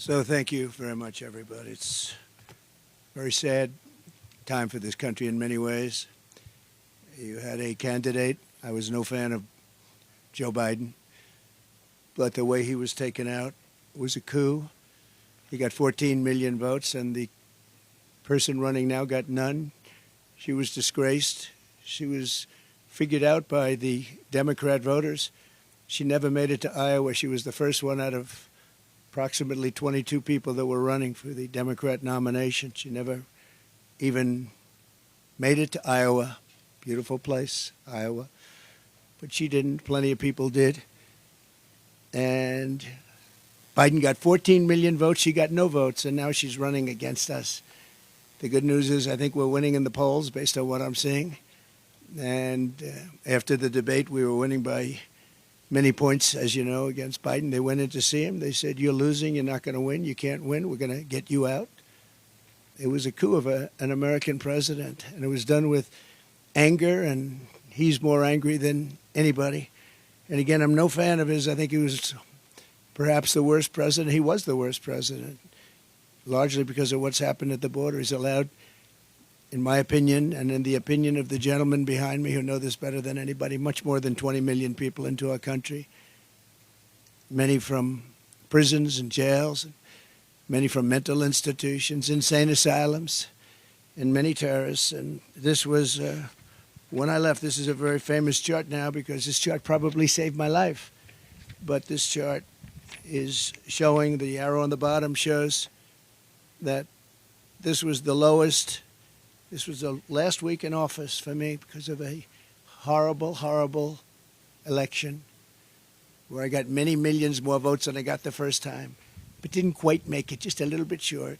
So thank you very much, everybody. It's a very sad time for this country in many ways. You had a candidate. I was no fan of Joe Biden, but the way he was taken out was a coup. He got 14 million votes, and the person running now got none. She was disgraced. She was figured out by the Democrat voters. She never made it to Iowa. She was the first one out of approximately 22 people that were running for the Democrat nomination. She never even made it to Iowa. Beautiful place, Iowa. But she didn't. Plenty of people did. And Biden got 14 million votes. She got no votes, and now she's running against us. The good news is I think we're winning in the polls based on what I'm seeing. And after the debate, we were winning by many points, as you know, against Biden. They went in to see him. They said, "You're losing. You're not going to win. You can't win. We're going to get you out." It was a coup of an American president, and it was done with anger, and he's more angry than anybody. And again, I'm no fan of his. I think he was perhaps the worst president. He was the worst president, largely because of what's happened at the border. He's allowed, in my opinion, and in the opinion of the gentleman behind me who know this better than anybody, much more than 20 million people into our country, many from prisons and jails, many from mental institutions, insane asylums, and many terrorists. And this was, when I left, this is a very famous chart now because this chart probably saved my life. But this chart is showing, the arrow on the bottom shows that this was the lowest. This was the last week in office for me because of a horrible, horrible election where I got many millions more votes than I got the first time, but didn't quite make it, just a little bit short.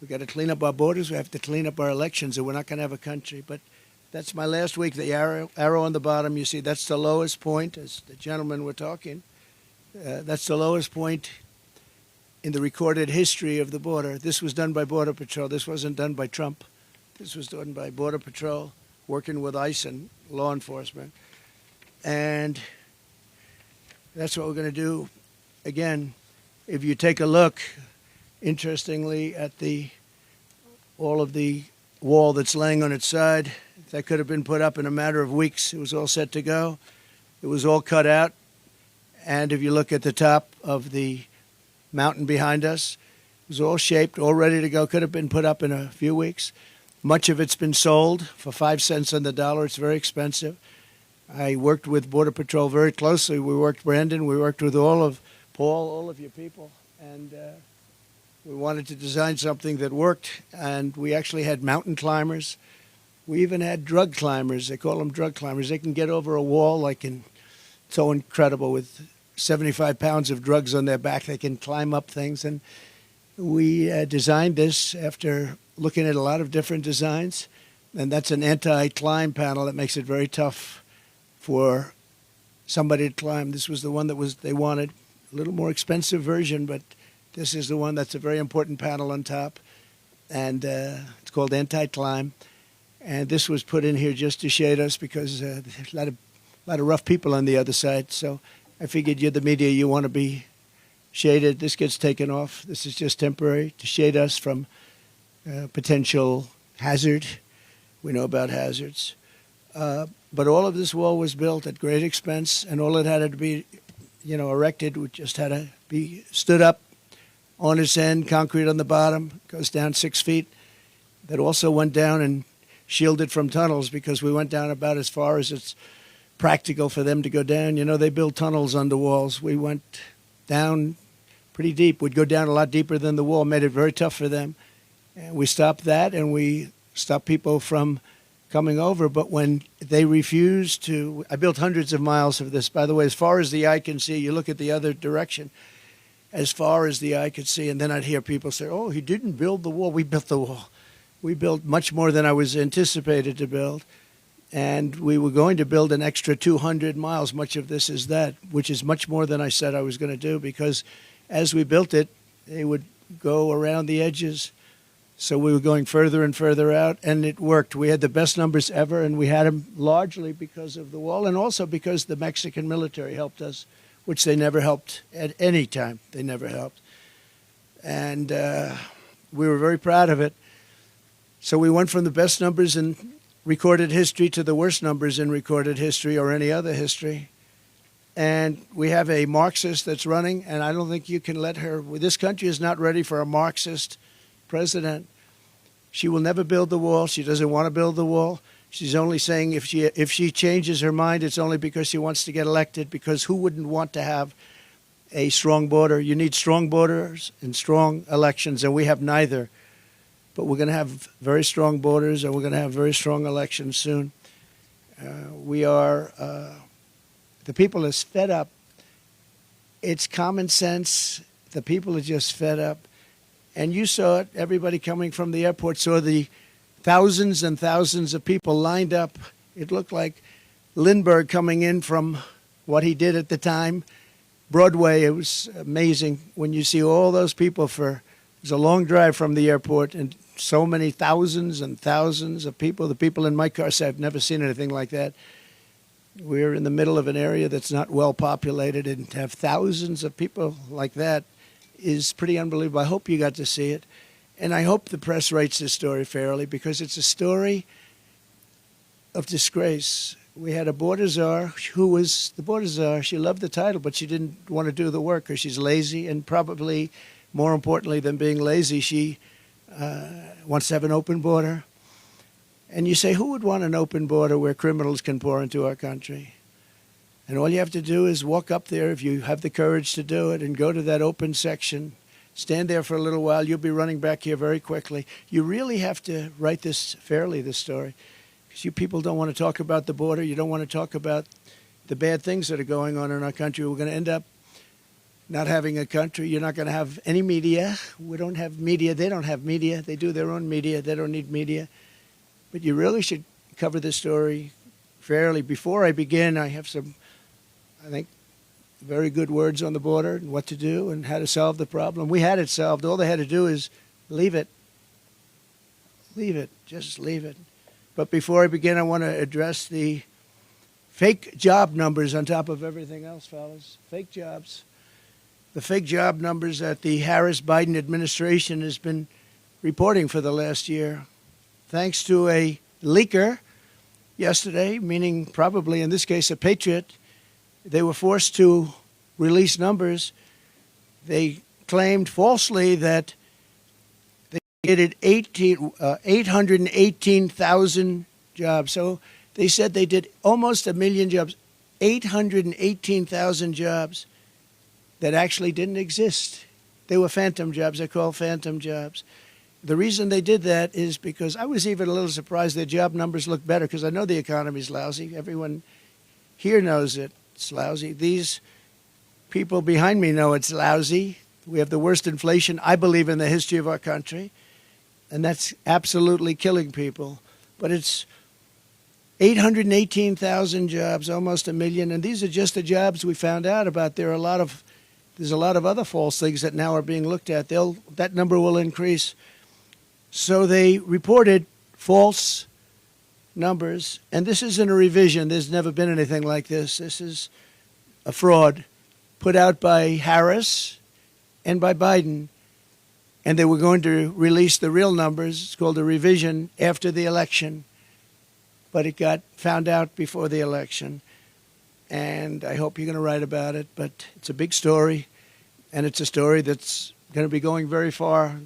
We got to clean up our borders. We have to clean up our elections, or we're not going to have a country. But that's my last week. The arrow on the bottom, you see, that's the lowest point, as the gentlemen were talking. That's the lowest point in the recorded history of the border. This was done by Border Patrol. This wasn't done by Trump. This was done by Border Patrol, working with ICE and law enforcement. And that's what we're going to do. Again, if you take a look, interestingly, at all of the wall that's laying on its side, that could have been put up in a matter of weeks. It was all set to go. It was all cut out. And if you look at the top of the mountain behind us, it was all shaped, all ready to go. Could have been put up in a few weeks. Much of it's been sold for 5 cents on the dollar. It's very expensive. I worked with Border Patrol very closely. We worked, Brandon, we worked with all of Paul, all of your people, and we wanted to design something that worked. And we actually had mountain climbers. We even had drug climbers. They call them drug climbers. They can get over a wall like so incredible with 75 pounds of drugs on their back. They can climb up things. And we designed this after looking at a lot of different designs, and that's an anti-climb panel that makes it very tough for somebody to climb. This was the one that they wanted, a little more expensive version, but this is the one that's a very important panel on top, and it's called anti-climb. And this was put in here just to shade us because there's a lot of rough people on the other side. So I figured you're the media, you want to be shaded. This gets taken off. This is just temporary to shade us from potential hazard. We know about hazards. But all of this wall was built at great expense, and all it had to be, erected. We just had to be stood up on its end, concrete on the bottom, goes down 6 feet. That also went down and shielded from tunnels because we went down about as far as it's practical for them to go down. They build tunnels under walls. We went down pretty deep. We'd go down a lot deeper than the wall, made it very tough for them. And we stopped that, and we stopped people from coming over. But when they refused to, I built hundreds of miles of this, by the way, as far as the eye can see. You look at the other direction, as far as the eye could see. And then I'd hear people say, "Oh, he didn't build the wall." We built the wall. We built much more than I was anticipated to build. And we were going to build an extra 200 miles. Much of this is that, which is much more than I said I was going to do, because as we built it, they would go around the edges. So we were going further and further out, and it worked. We had the best numbers ever, and we had them largely because of the wall and also because the Mexican military helped us, which they never helped at any time. They never helped. and we were very proud of it. So we went from the best numbers in recorded history to the worst numbers in recorded history or any other history. And we have a Marxist that's running, and I don't think you can let her. This country is not ready for a Marxist president. She will never build the wall. She doesn't want to build the wall. She's only saying if she changes her mind, it's only because she wants to get elected, because who wouldn't want to have a strong border? You need strong borders and strong elections, and we have neither. But we're going to have very strong borders, and we're going to have very strong elections soon. The people are fed up. It's common sense. The people are just fed up. And you saw it. Everybody coming from the airport saw the thousands and thousands of people lined up. It looked like Lindbergh coming in from what he did at the time. Broadway, it was amazing when you see all those people it was a long drive from the airport, and so many thousands and thousands of people. The people in my car said, I've never seen anything like that. We're in the middle of an area that's not well populated, and to have thousands of people like that is pretty unbelievable. I hope you got to see it. And I hope the press writes this story fairly, because it's a story of disgrace. We had a border czar who was the border czar. She loved the title, but she didn't want to do the work because she's lazy. And probably more importantly than being lazy, she wants to have an open border. And you say, who would want an open border where criminals can pour into our country? And all you have to do is walk up there, if you have the courage to do it, and go to that open section. Stand there for a little while. You'll be running back here very quickly. You really have to write this fairly, this story, because you people don't want to talk about the border. You don't want to talk about the bad things that are going on in our country. We're going to end up not having a country. You're not going to have any media. We don't have media. They don't have media. They do their own media. They don't need media. But you really should cover this story fairly. Before I begin, I have some, I think, very good words on the border and what to do and how to solve the problem. We had it solved. All they had to do is leave it. Leave it. Just leave it. But before I begin, I want to address the fake job numbers on top of everything else, fellas. Fake jobs. The fake job numbers that the Harris-Biden administration has been reporting for the last year. Thanks to a leaker yesterday, meaning probably in this case a patriot, they were forced to release numbers. They claimed falsely that they did 818,000 jobs. So they said they did almost 1 million jobs, 818,000 jobs that actually didn't exist. They were phantom jobs. They're called phantom jobs. The reason they did that is because I was even a little surprised their job numbers look better, because I know the economy's lousy. Everyone here knows it. It's lousy. These people behind me know it's lousy. We have the worst inflation, I believe, in the history of our country, and that's absolutely killing people. But it's 818,000 jobs, almost 1 million, and these are just the jobs we found out about. There's a lot of other false things that now are being looked at. That number will increase. So they reported false numbers, and this isn't a revision. There's never been anything like this. This is a fraud put out by Harris and by Biden, and they were going to release the real numbers. It's called a revision after the election, but it got found out before the election, and I hope you're going to write about it. But it's a big story, and it's a story that's going to be going very far.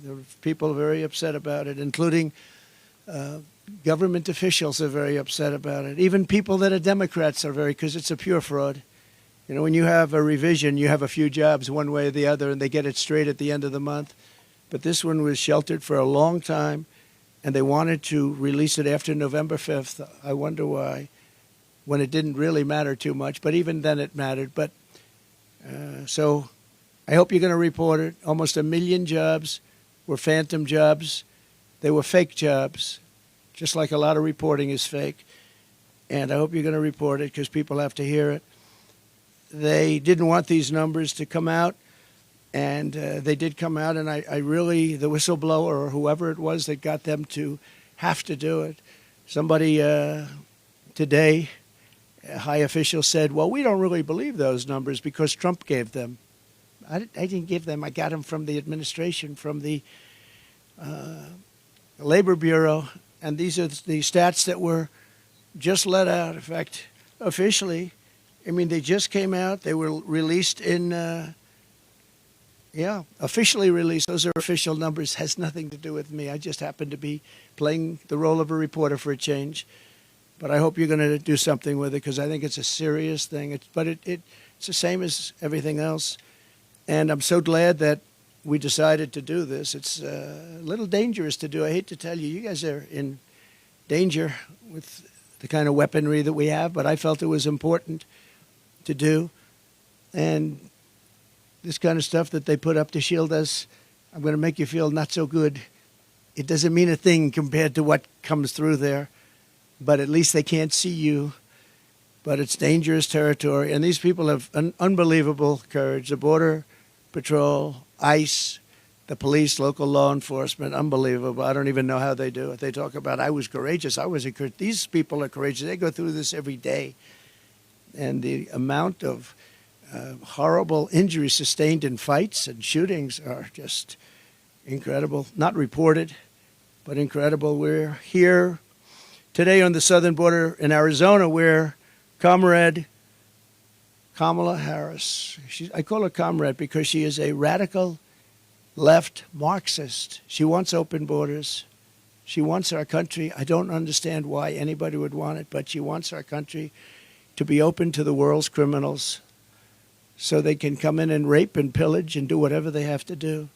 People are very upset about it, including government officials are very upset about it. Even people that are Democrats are because it's a pure fraud. You know, when you have a revision, you have a few jobs one way or the other, and they get it straight at the end of the month. But this one was sheltered for a long time, and they wanted to release it after November 5th. I wonder why, when it didn't really matter too much. But even then it mattered. But so I hope you're going to report it. Almost 1 million jobs were phantom jobs. They were fake jobs, just like a lot of reporting is fake. And I hope you're going to report it, because people have to hear it. They didn't want these numbers to come out, and they did come out, and I really, the whistleblower or whoever it was that got them to have to do it. Somebody today, a high official said, well, we don't really believe those numbers because Trump gave them. I didn't give them. I got them from the administration, from the Labor Bureau, and these are the stats that were just let out. In fact, officially, I mean, they just came out. They were released in, officially released. Those are official numbers. Has nothing to do with me. I just happen to be playing the role of a reporter for a change. But I hope you're going to do something with it, because I think it's a serious thing. It's the same as everything else. And I'm so glad that we decided to do this. It's a little dangerous to do. I hate to tell you, you guys are in danger with the kind of weaponry that we have, but I felt it was important to do. And this kind of stuff that they put up to shield us, I'm going to make you feel not so good. It doesn't mean a thing compared to what comes through there, but at least they can't see you. But it's dangerous territory, and these people have an unbelievable courage. The Border Patrol, ICE, the police, local law enforcement, unbelievable. I don't even know how they do it. They talk about, I was courageous. I was encouraged. These people are courageous. They go through this every day. And the amount of horrible injuries sustained in fights and shootings are just incredible. Not reported, but incredible. We're here today on the southern border in Arizona, where Comrade Kamala Harris, I call her Comrade because she is a radical left Marxist. She wants open borders. She wants our country. I don't understand why anybody would want it, but she wants our country to be open to the world's criminals so they can come in and rape and pillage and do whatever they have to do.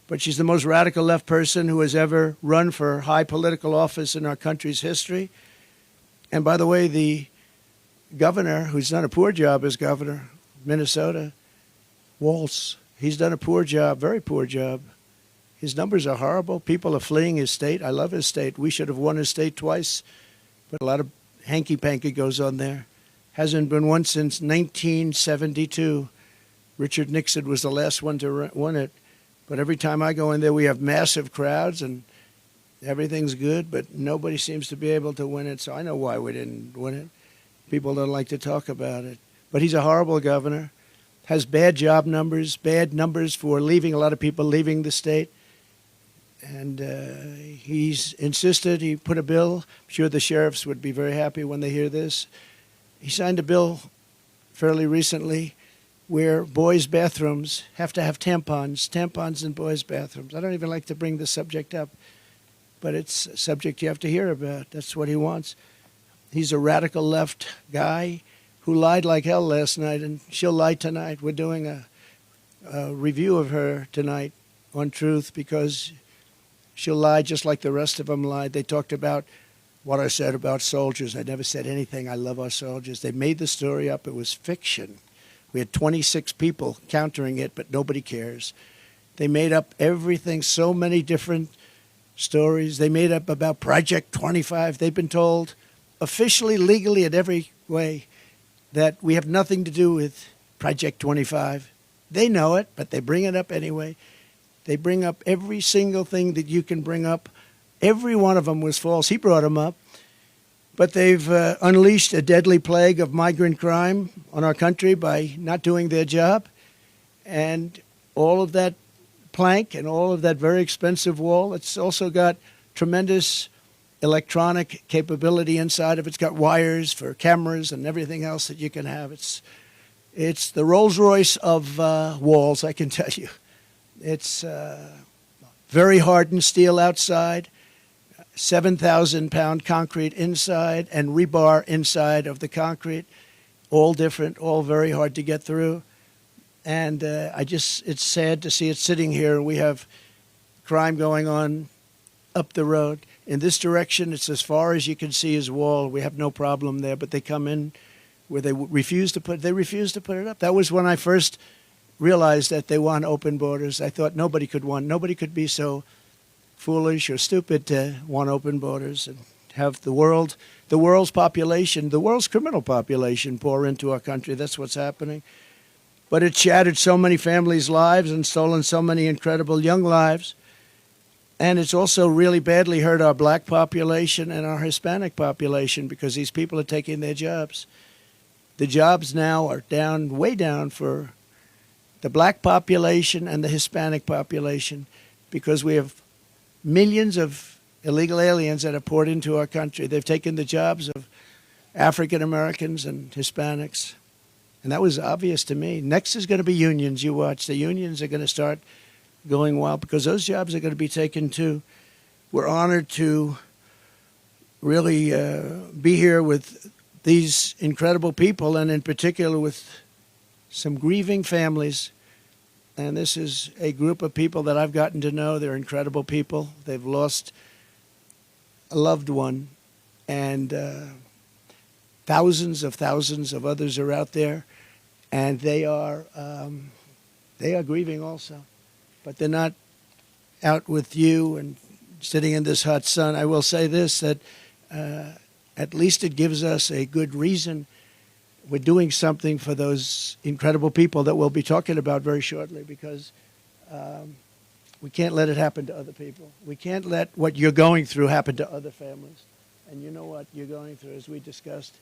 But she's the most radical left person who has ever run for high political office in our country's history. And by the way, the governor, who's done a poor job as governor, Minnesota, Walz, he's done a poor job, very poor job. His numbers are horrible. People are fleeing his state. I love his state. We should have won his state twice, but a lot of hanky-panky goes on there. Hasn't been won since 1972. Richard Nixon was the last one to win it. But every time I go in there, we have massive crowds and everything's good, but nobody seems to be able to win it. So I know why we didn't win it. People don't like to talk about it. But he's a horrible governor, has bad job numbers, bad numbers for leaving, a lot of people leaving the state. And he's insisted, he put a bill. I'm sure the sheriffs would be very happy when they hear this. He signed a bill fairly recently where boys' bathrooms have to have tampons in boys' bathrooms. I don't even like to bring this subject up, but it's a subject you have to hear about. That's what he wants. He's a radical left guy who lied like hell last night, and she'll lie tonight. We're doing a review of her tonight on Truth because she'll lie just like the rest of them lied. They talked about what I said about soldiers. I never said anything. I love our soldiers. They made the story up. It was fiction. We had 26 people countering it, but nobody cares. They made up everything, so many different stories. They made up about Project 25. They've been told officially, legally, in every way that we have nothing to do with Project 25. They know it, but they bring it up anyway. They bring up every single thing that you can bring up. Every one of them was false. He brought them up. But they've unleashed a deadly plague of migrant crime on our country by not doing their job. And all of that plank and all of that very expensive wall, it's also got tremendous electronic capability inside of it. It's got wires for cameras and everything else that you can have. It's the Rolls-Royce of walls, I can tell you. It's very hardened steel outside, 7,000-pound concrete inside, and rebar inside of the concrete, all different, all very hard to get through. And it's sad to see it sitting here. We have crime going on up the road. In this direction, it's as far as you can see his wall. We have no problem there, but they come in where they refuse to put it up. That was when I first realized that they want open borders. I thought nobody could be so foolish or stupid to want open borders and have the world's population, the world's criminal population pour into our country. That's what's happening. But it shattered so many families' lives and stolen so many incredible young lives. And it's also really badly hurt our black population and our Hispanic population because these people are taking their jobs. The jobs now are down, way down for the black population and the Hispanic population, because we have millions of illegal aliens that have poured into our country. They've taken the jobs of African Americans and Hispanics. And that was obvious to me. Next is going to be unions. You watch. The unions are going to start going wild because those jobs are going to be taken too. We're honored to really be here with these incredible people, and in particular with some grieving families. And this is a group of people that I've gotten to know. They're incredible people. They've lost a loved one, and thousands of others are out there, and they are grieving also. But they're not out with you and sitting in this hot sun. I will say this, that at least it gives us a good reason. We're doing something for those incredible people that we'll be talking about very shortly, because we can't let it happen to other people. We can't let what you're going through happen to other families. And you know what you're going through, as we discussed,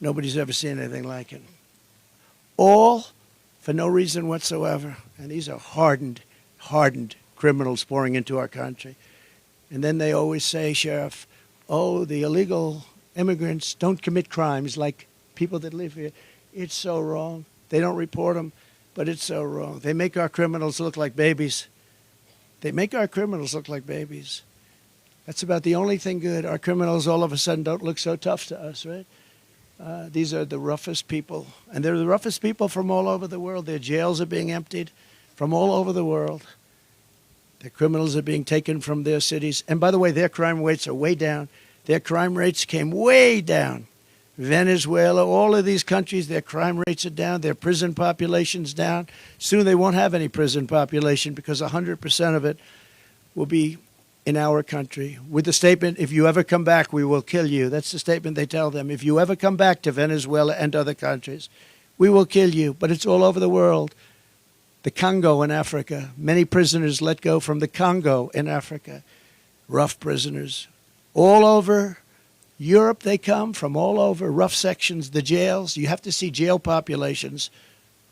nobody's ever seen anything like it. All for no reason whatsoever. And these are hardened criminals pouring into our country. And then they always say, Sheriff, oh, the illegal immigrants don't commit crimes like people that live here. It's so wrong. They don't report them, but it's so wrong. They make our criminals look like babies. They make our criminals look like babies. That's about the only thing good. Our criminals all of a sudden don't look so tough to us, right? These are the roughest people, and they're the roughest people from all over the world. Their jails are being emptied from all over the world. Their criminals are being taken from their cities. And by the way, their crime rates are way down. Their crime rates came way down. Venezuela, all of these countries, their crime rates are down. Their prison population's down. Soon they won't have any prison population because 100% of it will be in our country. With the statement, if you ever come back, we will kill you. That's the statement they tell them. If you ever come back to Venezuela and other countries, we will kill you. But it's all over the world. The Congo in Africa, many prisoners let go from the Congo in Africa. Rough prisoners. All over Europe they come, from all over, rough sections, the jails. You have to see jail populations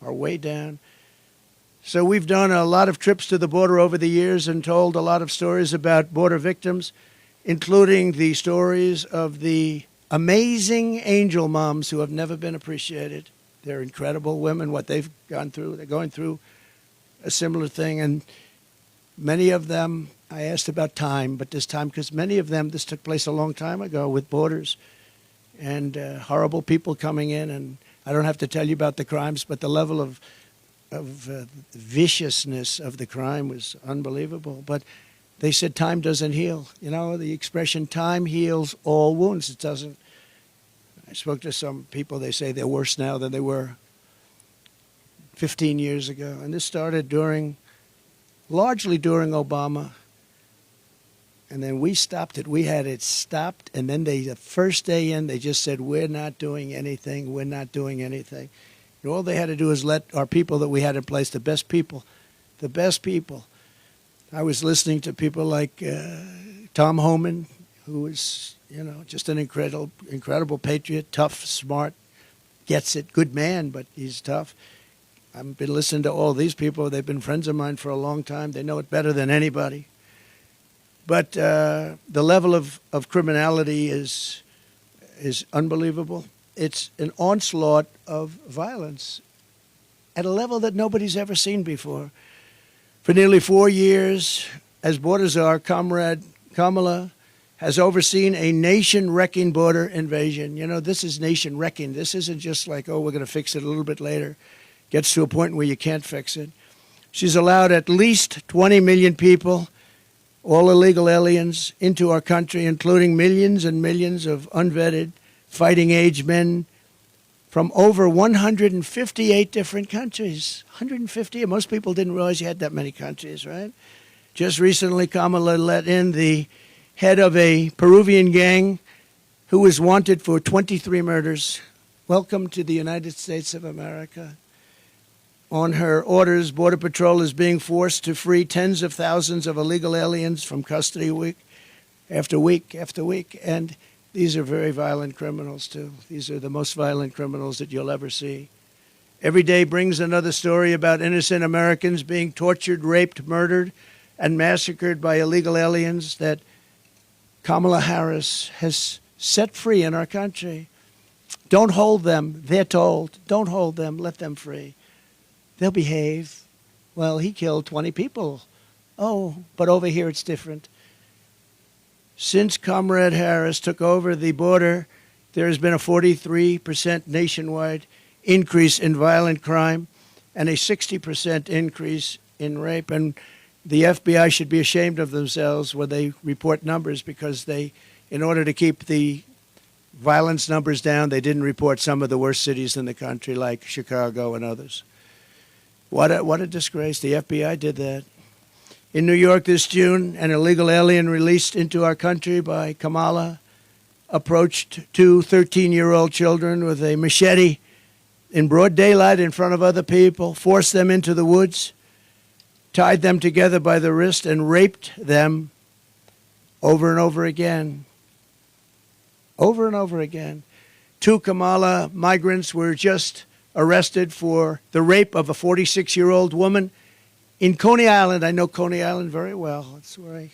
are way down. So we've done a lot of trips to the border over the years and told a lot of stories about border victims, including the stories of the amazing angel moms who have never been appreciated. They're incredible women, what they've gone through. They're going through a similar thing. And many of them, I asked about time, but this time, because many of them, this took place a long time ago with borders and horrible people coming in. And I don't have to tell you about the crimes, but the level of viciousness of the crime was unbelievable. But they said time doesn't heal. You know, the expression time heals all wounds. It doesn't. I spoke to some people, they say they're worse now than they were 15 years ago. And this started largely during Obama. And then we stopped it. We had it stopped. And then the first day in, they just said, we're not doing anything. We're not doing anything. And all they had to do is let our people that we had in place, the best people. I was listening to people like Tom Homan, who was, just an incredible patriot, tough, smart, gets it, good man, but he's tough. I've been listening to all these people. They've been friends of mine for a long time. They know it better than anybody. But the level of criminality is unbelievable. It's an onslaught of violence at a level that nobody's ever seen before. For nearly 4 years, as border czar, Comrade Kamala has overseen a nation-wrecking border invasion. This is nation-wrecking. This isn't just like, we're going to fix it a little bit later. Gets to a point where you can't fix it. She's allowed at least 20 million people, all illegal aliens, into our country, including millions and millions of unvetted, fighting-age men from over 158 different countries. 150, and most people didn't realize you had that many countries, right? Just recently, Kamala let in the head of a Peruvian gang who was wanted for 23 murders. Welcome to the United States of America. On her orders, Border Patrol is being forced to free tens of thousands of illegal aliens from custody week after week after week. And these are very violent criminals, too. These are the most violent criminals that you'll ever see. Every day brings another story about innocent Americans being tortured, raped, murdered, and massacred by illegal aliens that Kamala Harris has set free in our country. Don't hold them, they're told. Don't hold them, let them free. They'll behave. Well, he killed 20 people. Oh, but over here it's different. Since Comrade Harris took over the border, there has been a 43% nationwide increase in violent crime and a 60% increase in rape. And the FBI should be ashamed of themselves when they report numbers, because they, in order to keep the violence numbers down, they didn't report some of the worst cities in the country like Chicago and others. What a disgrace. The FBI did that. In New York this June, an illegal alien released into our country by Kamala approached two 13-year-old children with a machete in broad daylight in front of other people, forced them into the woods, tied them together by the wrist, and raped them over and over again. Over and over again. Two Kamala migrants were just arrested for the rape of a 46-year-old woman in Coney Island. I know Coney Island very well. That's where I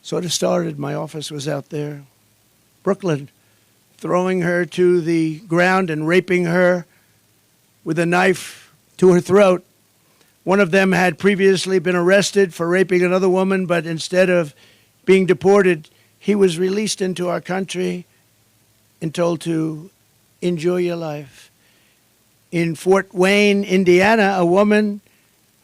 sort of started. My office was out there. Brooklyn, throwing her to the ground and raping her with a knife to her throat. One of them had previously been arrested for raping another woman, but instead of being deported, he was released into our country and told to enjoy your life. In Fort Wayne, Indiana, a woman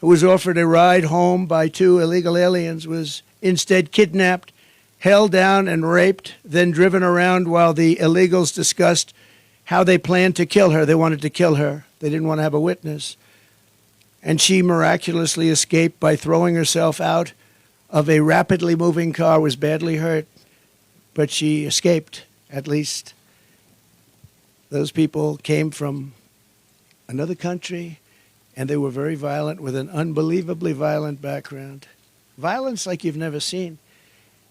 who was offered a ride home by two illegal aliens was instead kidnapped, held down and raped, then driven around while the illegals discussed how they planned to kill her. They wanted to kill her. They didn't want to have a witness. And she miraculously escaped by throwing herself out of a rapidly moving car, was badly hurt, but she escaped, at least. Those people came from another country, and they were very violent, with an unbelievably violent background. Violence like you've never seen.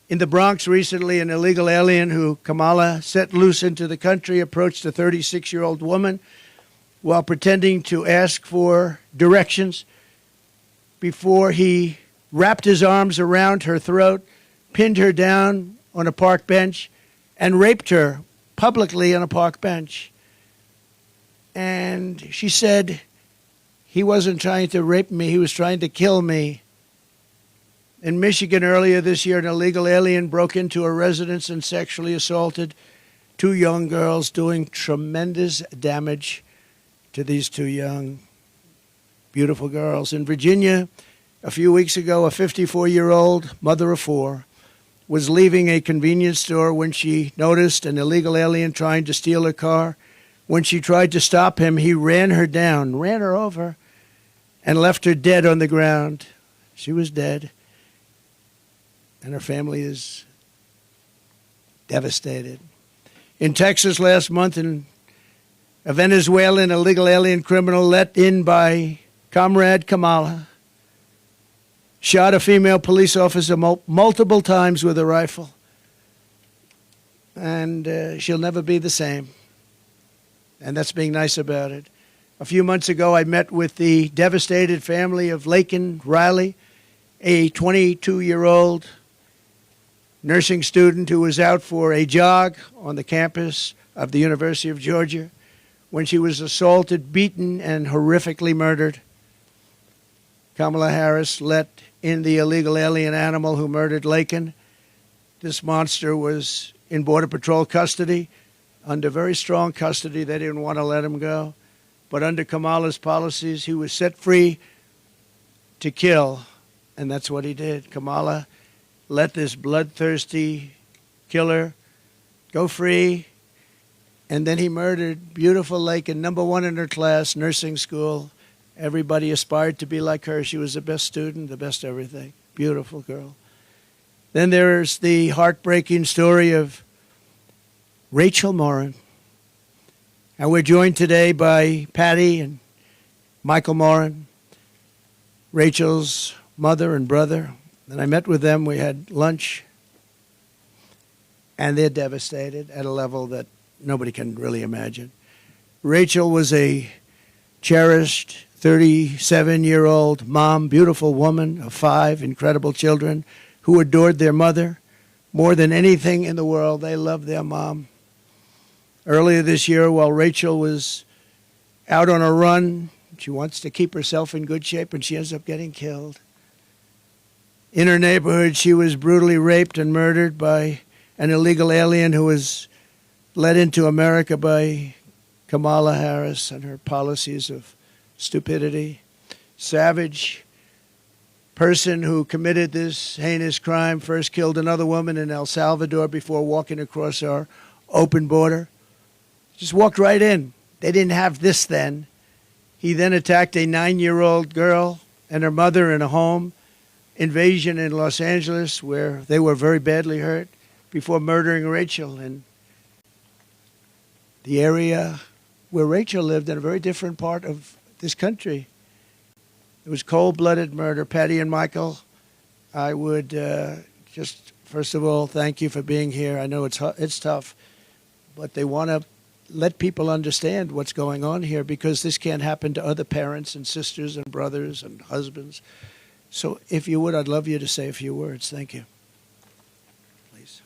In the Bronx recently, an illegal alien who Kamala set loose into the country approached a 36-year-old woman while pretending to ask for directions before he wrapped his arms around her throat, pinned her down on a park bench, and raped her publicly on a park bench. And she said, he wasn't trying to rape me, he was trying to kill me. In Michigan earlier this year, an illegal alien broke into a residence and sexually assaulted two young girls, doing tremendous damage to these two young, beautiful girls. In Virginia, a few weeks ago, a 54-year-old mother of four was leaving a convenience store when she noticed an illegal alien trying to steal her car. When she tried to stop him, he ran her down, ran her over, and left her dead on the ground. She was dead, and her family is devastated. In Texas last month, a Venezuelan illegal alien criminal let in by Comrade Kamala shot a female police officer multiple times with a rifle, and she'll never be the same. And that's being nice about it. A few months ago, I met with the devastated family of Laken Riley, a 22-year-old nursing student who was out for a jog on the campus of the University of Georgia when she was assaulted, beaten, and horrifically murdered. Kamala Harris let in the illegal alien animal who murdered Laken. This monster was in Border Patrol custody, under very strong custody. They didn't want to let him go. But under Kamala's policies, he was set free to kill, and that's what he did. Kamala let this bloodthirsty killer go free, and then he murdered beautiful Laken, number one in her class, nursing school. Everybody aspired to be like her. She was the best student, the best everything. Beautiful girl. Then there's the heartbreaking story of Rachel Morin. And we're joined today by Patty and Michael Morin, Rachel's mother and brother. And I met with them. We had lunch. And they're devastated at a level that nobody can really imagine. Rachel was a cherished 37-year-old mom, beautiful woman of 5 incredible children who adored their mother more than anything in the world. They loved their mom. Earlier this year, while Rachel was out on a run, she wants to keep herself in good shape, and she ends up getting killed. In her neighborhood, she was brutally raped and murdered by an illegal alien who was led into America by Kamala Harris and her policies of stupidity. Savage person who committed this heinous crime first killed another woman in El Salvador before walking across our open border. Just walked right in. They didn't have this then. He then attacked a 9-year-old girl and her mother in a home invasion in Los Angeles where they were very badly hurt before murdering Rachel. And the area where Rachel lived in a very different part of this country. It was cold-blooded murder. Patty and Michael, I would just, first of all, thank you for being here. I know it's tough, but they want to let people understand what's going on here because this can't happen to other parents and sisters and brothers and husbands. So if you would, I'd love you to say a few words. Thank you. Please.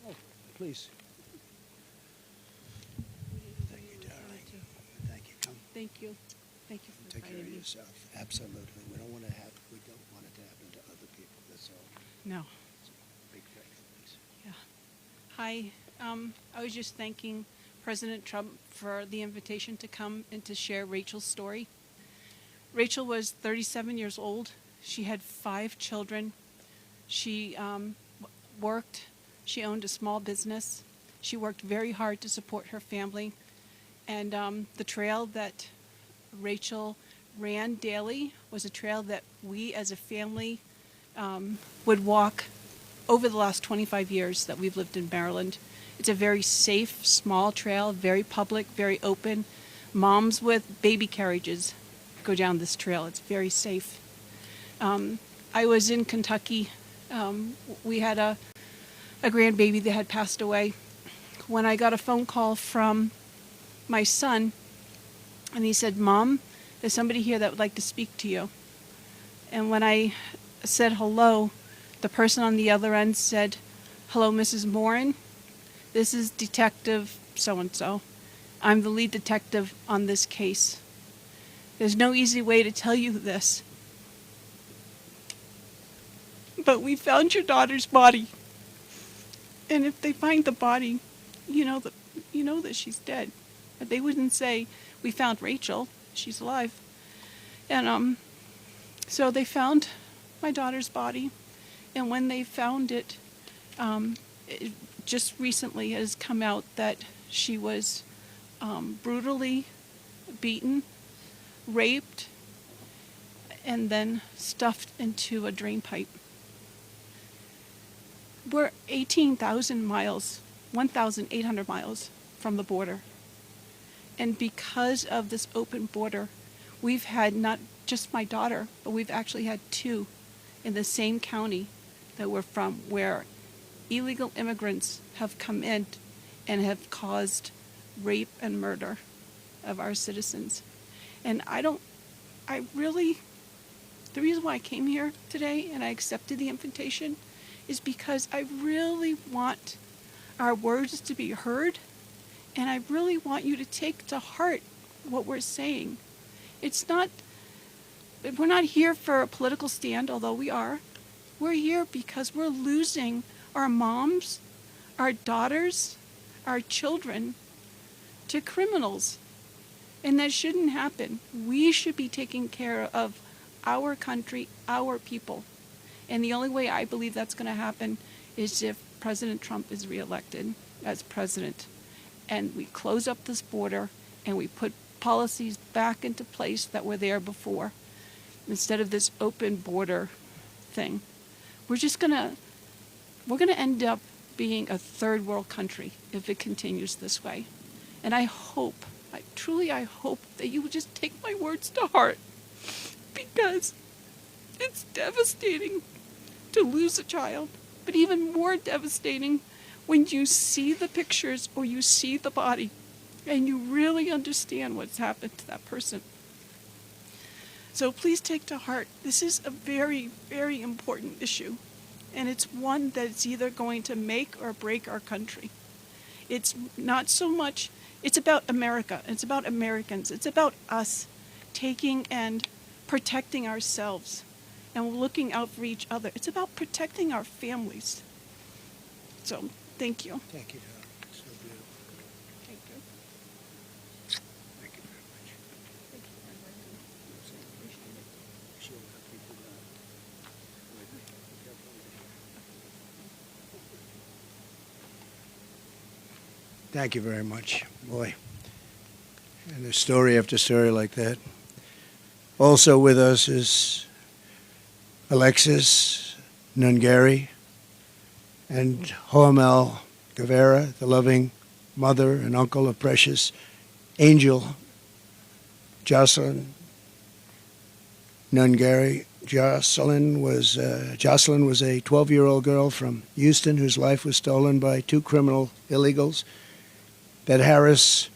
Oh, please. Thank you, darling. Thank you. Come. Thank you. Thank you for Take care of inviting me. yourself. Absolutely. We don't want it to happen to other people. That's all. No. Big break, please. Yeah. Hi. I was just thanking President Trump for the invitation to come and to share Rachel's story. Rachel was 37 years old. She had 5 children. She worked. She owned a small business. She worked very hard to support her family. And the trail that Rachel ran daily was a trail that we as a family would walk over the last 25 years that we've lived in Maryland. It's a very safe, small trail, very public, very open. Moms with baby carriages go down this trail. It's very safe. I was in Kentucky. We had a grandbaby that had passed away. When I got a phone call from my son, and he said, "Mom, there's somebody here that would like to speak to you." And when I said hello, the person on the other end said, "Hello, Mrs. Morin. This is Detective so-and-so. I'm the lead detective on this case. There's no easy way to tell you this, but we found your daughter's body. And if they find the body, you know that she's dead. But they wouldn't say, 'We found Rachel. She's alive.'" And so they found my daughter's body. And when they found it, just recently has come out that she was brutally beaten, raped, and then stuffed into a drain pipe. We're 18,000 miles, 1,800 miles from the border. And because of this open border, we've had not just my daughter, but we've actually had 2 in the same county that we're from, where illegal immigrants have come in and have caused rape and murder of our citizens. And the reason why I came here today and I accepted the invitation is because I really want our words to be heard, and I really want you to take to heart what we're saying. We're not here for a political stand, although we are. We're here because we're losing our moms, our daughters, our children to criminals. And that shouldn't happen. We should be taking care of our country, our people. And the only way I believe that's going to happen is if President Trump is reelected as president. And we close up this border and we put policies back into place that were there before, instead of this open border thing. We're going to end up being a third world country if it continues this way. And I hope that you would just take my words to heart, because it's devastating to lose a child, but even more devastating when you see the pictures or you see the body and you really understand what's happened to that person. So please take to heart, this is a very, very important issue. And it's one that's either going to make or break our country. It's not so much, it's about America, it's about Americans, it's about us taking and protecting ourselves and looking out for each other. It's about protecting our families. So, thank you. Thank you, Donna. So beautiful. Thank you. Thank you very much. So appreciate it. She'll help you do that. Thank you very much. Boy. And there's story after story like that. Also with us is Alexis Nungari and Joamel Guevara, the loving mother and uncle of precious Angel Jocelyn Nungari. Jocelyn was a 12-year-old girl from Houston whose life was stolen by two criminal illegals that Harris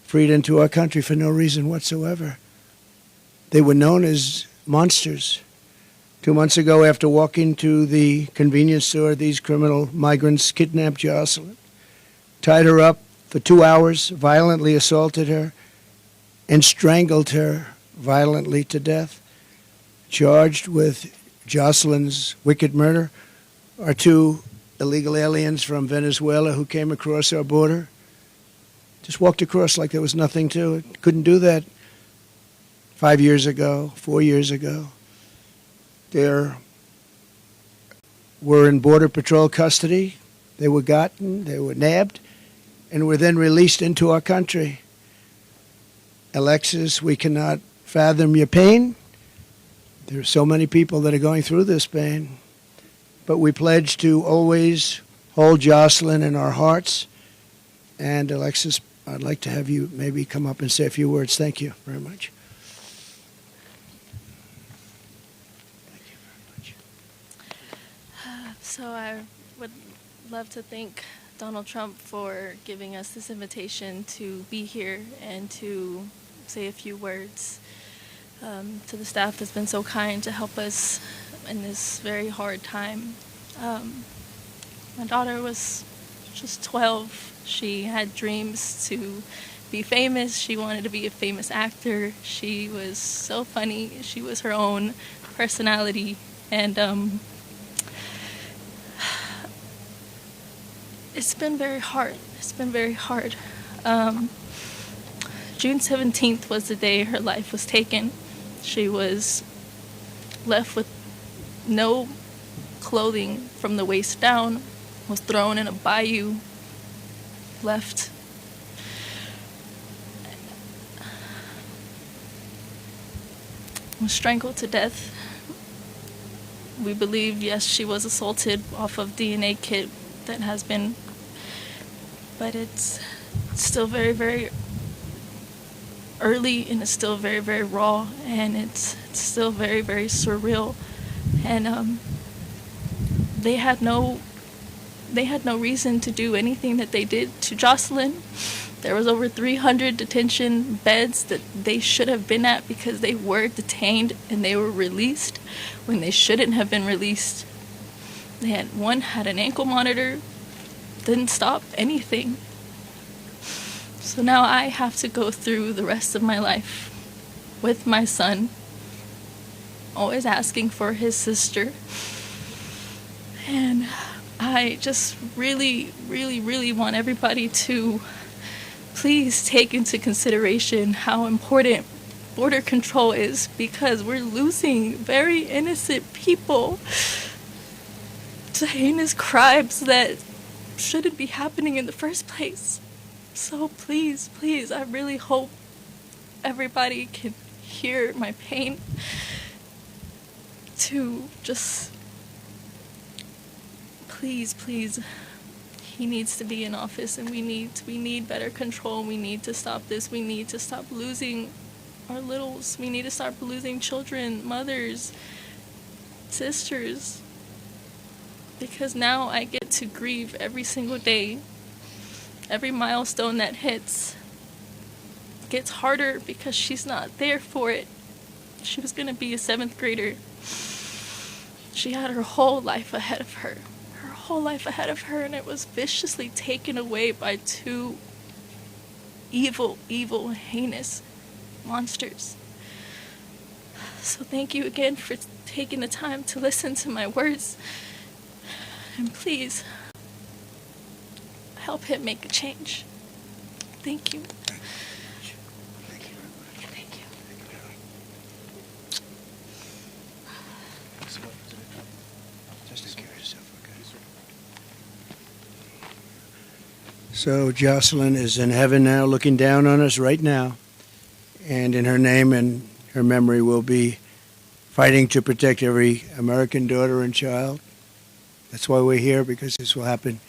freed into our country for no reason whatsoever. They were known as monsters. 2 months ago, after walking to the convenience store, these criminal migrants kidnapped Jocelyn, tied her up for 2 hours, violently assaulted her, and strangled her violently to death. Charged with Jocelyn's wicked murder are two illegal aliens from Venezuela who came across our border. Just walked across like there was nothing to it. Couldn't do that 5 years ago, 4 years ago. They were in Border Patrol custody. They were gotten, they were nabbed, and were then released into our country. Alexis, we cannot fathom your pain. There are so many people that are going through this pain. But we pledge to always hold Jocelyn in our hearts. And Alexis, I'd like to have you maybe come up and say a few words. Thank you very much. Thank you very much. So I would love to thank Donald Trump for giving us this invitation to be here and to say a few words to the staff that's been so kind to help us in this very hard time. My daughter was just 12. She had dreams to be famous. She wanted to be a famous actor. She was so funny. She was her own personality. And it's been very hard. It's been very hard. June 17th was the day her life was taken. She was left with no clothing from the waist down, was thrown in a bayou, left was strangled to death. We believe, yes, she was assaulted off of DNA kit that has been, but it's still very, very early, and it's still very, very raw, and it's still very, very surreal. And they had no reason to do anything that they did to Jocelyn. There was over 300 detention beds that they should have been at because they were detained and they were released when they shouldn't have been released. One had an ankle monitor, didn't stop anything. So now I have to go through the rest of my life with my son, always asking for his sister. And I just really, really, really want everybody to please take into consideration how important border control is, because we're losing very innocent people to heinous crimes that shouldn't be happening in the first place. So please, please, I really hope everybody can hear my pain, to just, please, please, he needs to be in office, and we need better control. We need to stop this. We need to stop losing our littles. We need to stop losing children, mothers, sisters. because now I get to grieve every single day. Every milestone that hits gets harder because she's not there for it. She was going to be a 7th grader. She had her whole life ahead of her. Her whole life ahead of her, and it was viciously taken away by 2 evil, heinous monsters. So thank you again for taking the time to listen to my words. And please, help him make a change. Thank you. Thank you very much. Thank you. Thank you very much. Just take care of yourself, okay? So Jocelyn is in heaven now, looking down on us right now. And in her name and her memory, we'll be fighting to protect every American daughter and child. That's why we're here, because this will happen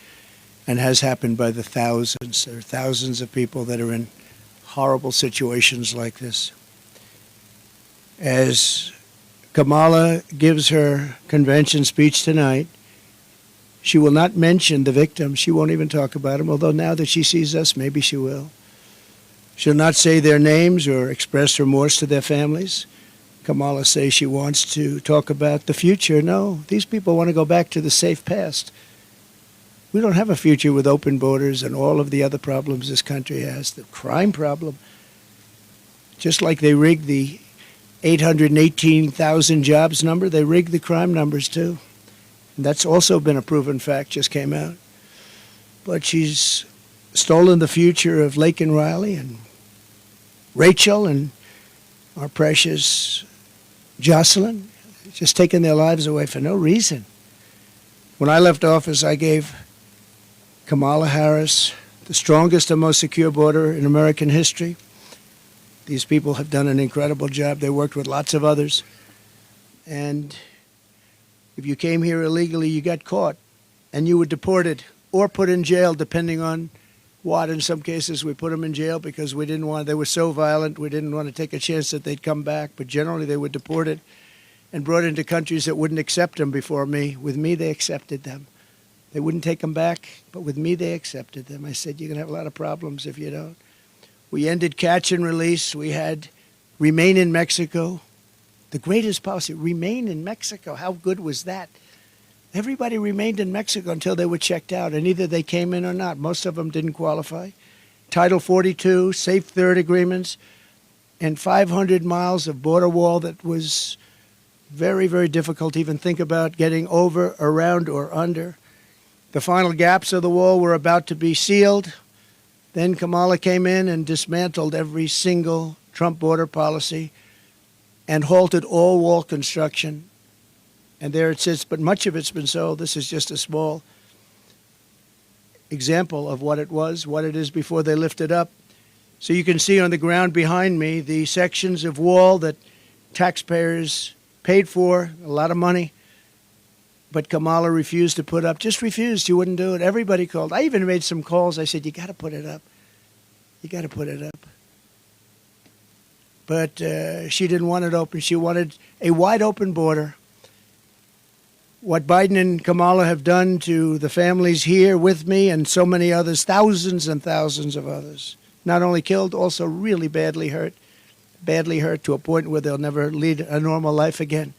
and has happened by the thousands. There are thousands of people that are in horrible situations like this. As Kamala gives her convention speech tonight, she will not mention the victims. She won't even talk about them, although now that she sees us, maybe she will. She'll not say their names or express remorse to their families. Kamala says she wants to talk about the future. No, these people want to go back to the safe past. We don't have a future with open borders and all of the other problems this country has. The crime problem, just like they rigged the 818,000 jobs number, they rigged the crime numbers too. And that's also been a proven fact, just came out. But she's stolen the future of Lake and Riley and Rachel and our precious Jocelyn, just taking their lives away for no reason. When I left office, I gave Kamala Harris the strongest and most secure border in American history. These people have done an incredible job. They worked with lots of others. And if you came here illegally, you got caught and you were deported or put in jail, depending on what. In some cases, we put them in jail because we didn't want, they were so violent, we didn't want to take a chance that they'd come back. But generally, they were deported and brought into countries that wouldn't accept them before me. With me, they accepted them. They wouldn't take them back, but with me, they accepted them. I said, you're going to have a lot of problems if you don't. We ended catch and release. We had remain in Mexico. The greatest policy, remain in Mexico. How good was that? Everybody remained in Mexico until they were checked out, and either they came in or not. Most of them didn't qualify. Title 42, safe third agreements, and 500 miles of border wall that was very, very difficult to even think about getting over, around, or under. The final gaps of the wall were about to be sealed. Then Kamala came in and dismantled every single Trump border policy and halted all wall construction. And there it sits, but much of it's been sold. This is just a small example of what it was, what it is before they lift it up. So you can see on the ground behind me the sections of wall that taxpayers paid for, a lot of money. But Kamala refused to put up, just refused. She wouldn't do it. Everybody called. I even made some calls. I said, you got to put it up. You got to put it up. But she didn't want it open. She wanted a wide open border. What Biden and Kamala have done to the families here with me and so many others, thousands and thousands of others, not only killed, also really badly hurt to a point where they'll never lead a normal life again.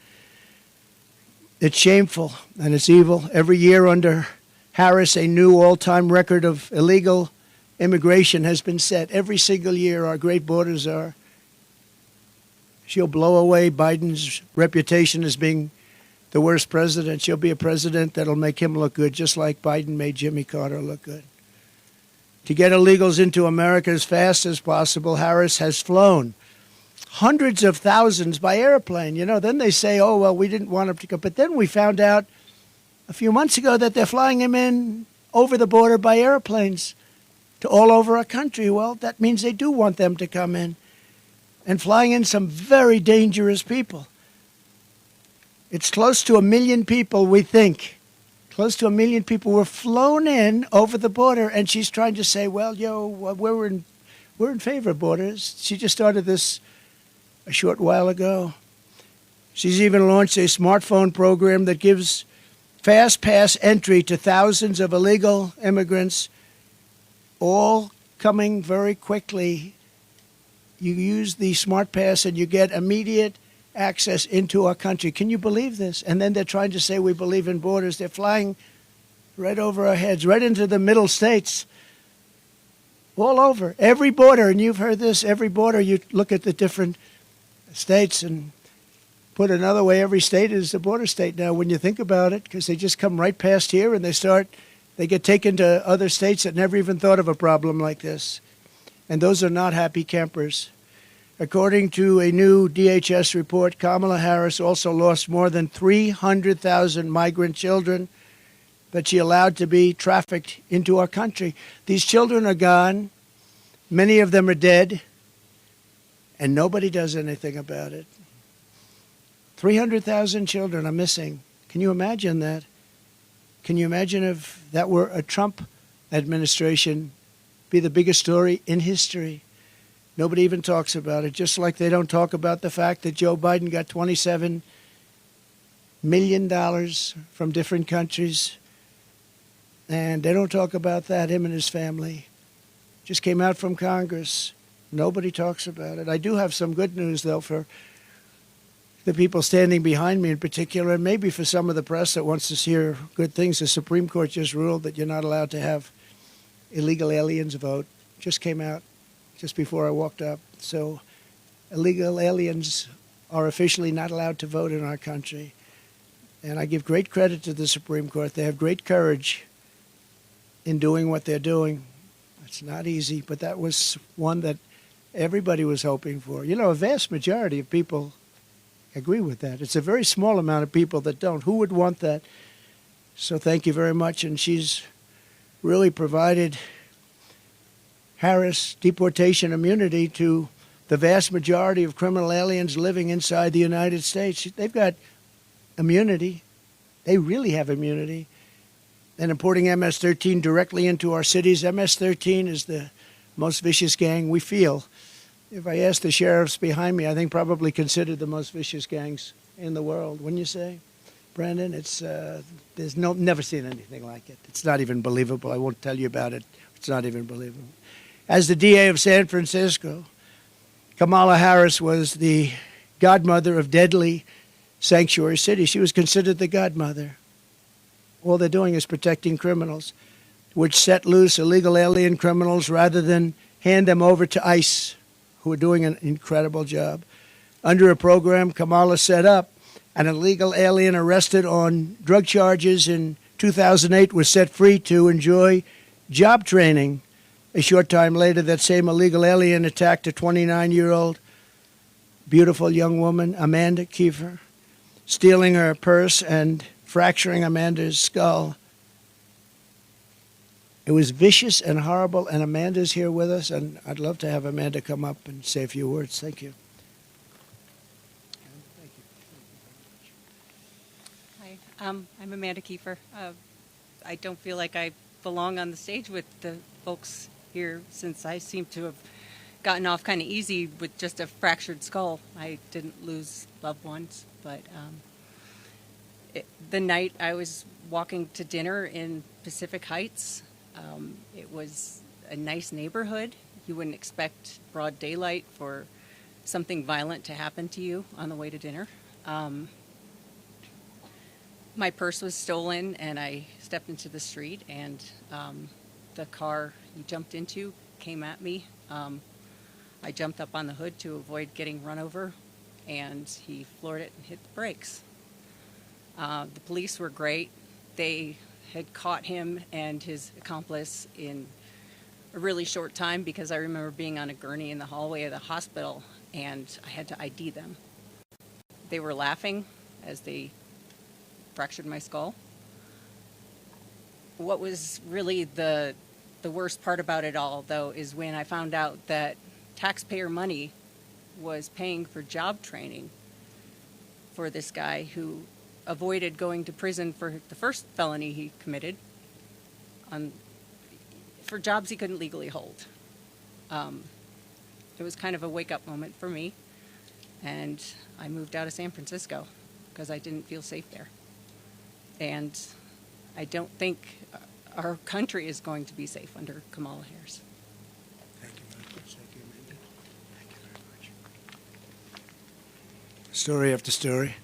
It's shameful and it's evil. Every year under Harris, a new all-time record of illegal immigration has been set. Every single year, our great borders are. She'll blow away Biden's reputation as being the worst president. She'll be a president that'll make him look good, just like Biden made Jimmy Carter look good. To get illegals into America as fast as possible, Harris has flown hundreds of thousands by airplane. You know, then they say, oh, well, we didn't want them to go. But then we found out a few months ago that they're flying them in over the border by airplanes to all over our country. Well, that means they do want them to come in. And flying in some very dangerous people. It's close to 1 million people, we think. Close to 1 million people were flown in over the border. And she's trying to say, well, we're in favor of borders. She just started this a short while ago. She's even launched a smartphone program that gives fast pass entry to thousands of illegal immigrants, all coming very quickly. You use the smart pass and you get immediate access into our country. Can you believe this? And then they're trying to say we believe in borders. They're flying right over our heads, right into the middle states, all over. Every border, and you've heard this, every border, you look at the different states and put another way, every state is a border state now when you think about it, because they just come right past here and they get taken to other states that never even thought of a problem like this. And those are not happy campers. According to a new DHS report, Kamala Harris also lost more than 300,000 migrant children that she allowed to be trafficked into our country. These children are gone. Many of them are dead. And nobody does anything about it. 300,000 children are missing. Can you imagine that? Can you imagine if that were a Trump administration, be the biggest story in history? Nobody even talks about it, just like they don't talk about the fact that Joe Biden got $27 million from different countries. And they don't talk about that, him and his family. Just came out from Congress. Nobody talks about it. I do have some good news, though, for the people standing behind me in particular, and maybe for some of the press that wants to hear good things. The Supreme Court just ruled that you're not allowed to have illegal aliens vote. Just came out just before I walked up. So illegal aliens are officially not allowed to vote in our country. And I give great credit to the Supreme Court. They have great courage in doing what they're doing. It's not easy, but that was one that everybody was hoping for. You know, a vast majority of people agree with that. It's a very small amount of people that don't. Who would want that? So thank you very much. And she's really provided Harris deportation immunity to the vast majority of criminal aliens living inside the United States. They've got immunity. They really have immunity. And importing MS-13 directly into our cities. MS-13 is the most vicious gang we feel. If I ask the sheriffs behind me, I think probably considered the most vicious gangs in the world. Wouldn't you say, Brandon? It's never seen anything like it. It's not even believable. I won't tell you about it. It's not even believable. As the DA of San Francisco, Kamala Harris was the godmother of deadly sanctuary cities. She was considered the godmother. All they're doing is protecting criminals, which set loose illegal alien criminals rather than hand them over to ICE, who are doing an incredible job. Under a program Kamala set up, an illegal alien arrested on drug charges in 2008 was set free to enjoy job training. A short time later, that same illegal alien attacked a 29-year-old beautiful young woman, Amanda Kiefer, stealing her purse and fracturing Amanda's skull. It was vicious and horrible, and Amanda's here with us, and I'd love to have Amanda come up and say a few words. Thank you. Hi, I'm Amanda Kiefer. I don't feel like I belong on the stage with the folks here since I seem to have gotten off kind of easy with just a fractured skull. I didn't lose loved ones, but the night I was walking to dinner in Pacific Heights, it was a nice neighborhood. You wouldn't expect broad daylight for something violent to happen to you on the way to dinner. My purse was stolen, and I stepped into the street, and the car he jumped into came at me. I jumped up on the hood to avoid getting run over, and he floored it and hit the brakes. The police were great. They had caught him and his accomplice in a really short time, because I remember being on a gurney in the hallway of the hospital, and I had to ID them. They were laughing as they fractured my skull. What was really the worst part about it all, though, is when I found out that taxpayer money was paying for job training for this guy who avoided going to prison for the first felony he committed for jobs he couldn't legally hold. It was kind of a wake-up moment for me, and I moved out of San Francisco because I didn't feel safe there. and I don't think our country is going to be safe under Kamala Harris. Thank you very much. Thank you, Amanda. Thank you very much. Story after story.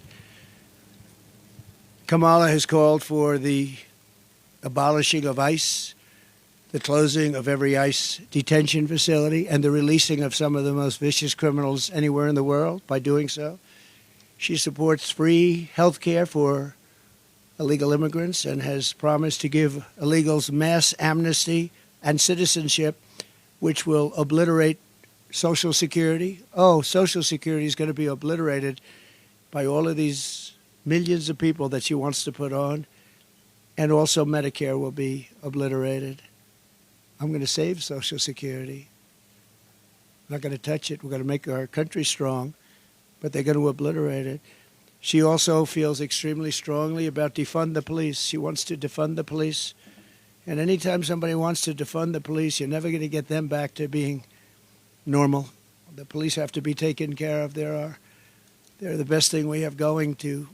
Kamala has called for the abolishing of ICE, the closing of every ICE detention facility, and the releasing of some of the most vicious criminals anywhere in the world by doing so. She supports free health care for illegal immigrants and has promised to give illegals mass amnesty and citizenship, which will obliterate Social Security. Oh, Social Security is going to be obliterated by all of these millions of people that she wants to put on, and also Medicare will be obliterated. I'm going to save Social Security. I'm not going to touch it. We're going to make our country strong, but they're going to obliterate it. She also feels extremely strongly about defund the police. She wants to defund the police. And anytime somebody wants to defund the police, you're never going to get them back to being normal. The police have to be taken care of. They're the best thing we have going to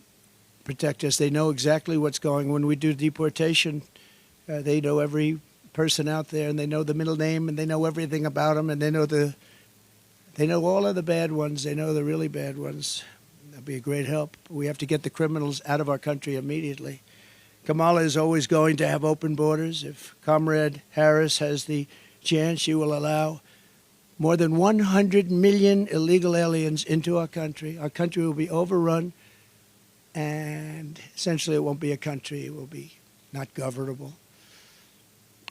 protect us. They know exactly what's going. When we do deportation, they know every person out there, and they know the middle name, and they know everything about them, and they know all of the bad ones. They know the really bad ones. That'd be a great help. We have to get the criminals out of our country immediately. Kamala is always going to have open borders. If Comrade Harris has the chance, she will allow more than 100 million illegal aliens into our country. Our country will be overrun, and essentially it won't be a country. It will be not governable.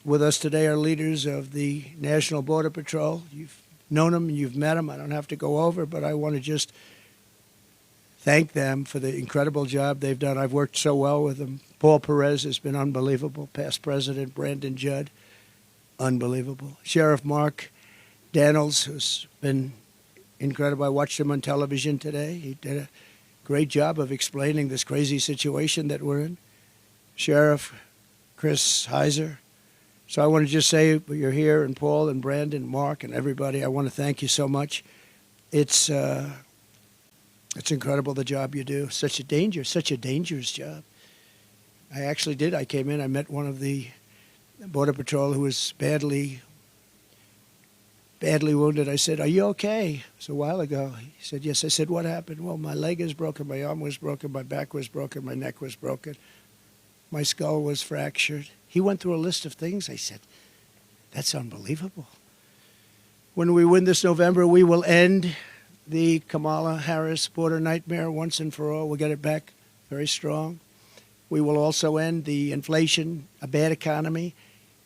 With us today are leaders of the National Border Patrol. You've known them, you've met them. I don't have to go over, but I want to just thank them for the incredible job they've done. I've worked so well with them. Paul Perez has been unbelievable. Past President Brandon Judd, unbelievable. Sheriff Mark Daniels, who's been incredible. I watched him on television today. He did a great job of explaining this crazy situation that we're in. Sheriff Chris Heiser. So I want to just say, you're here, and Paul and Brandon, Mark, and everybody, I want to thank you so much. It's incredible the job you do. Such a dangerous job. I came in, I met one of the Border Patrol who was badly wounded. I said, "Are you okay?" It was a while ago. He said, "Yes." I said, "What happened?" "Well, my leg is broken, my arm was broken, my back was broken, my neck was broken, my skull was fractured." He went through a list of things. I said, "That's unbelievable." When we win this November, we will end the Kamala Harris border nightmare once and for all. We'll get it back very strong. We will also end the inflation, a bad economy,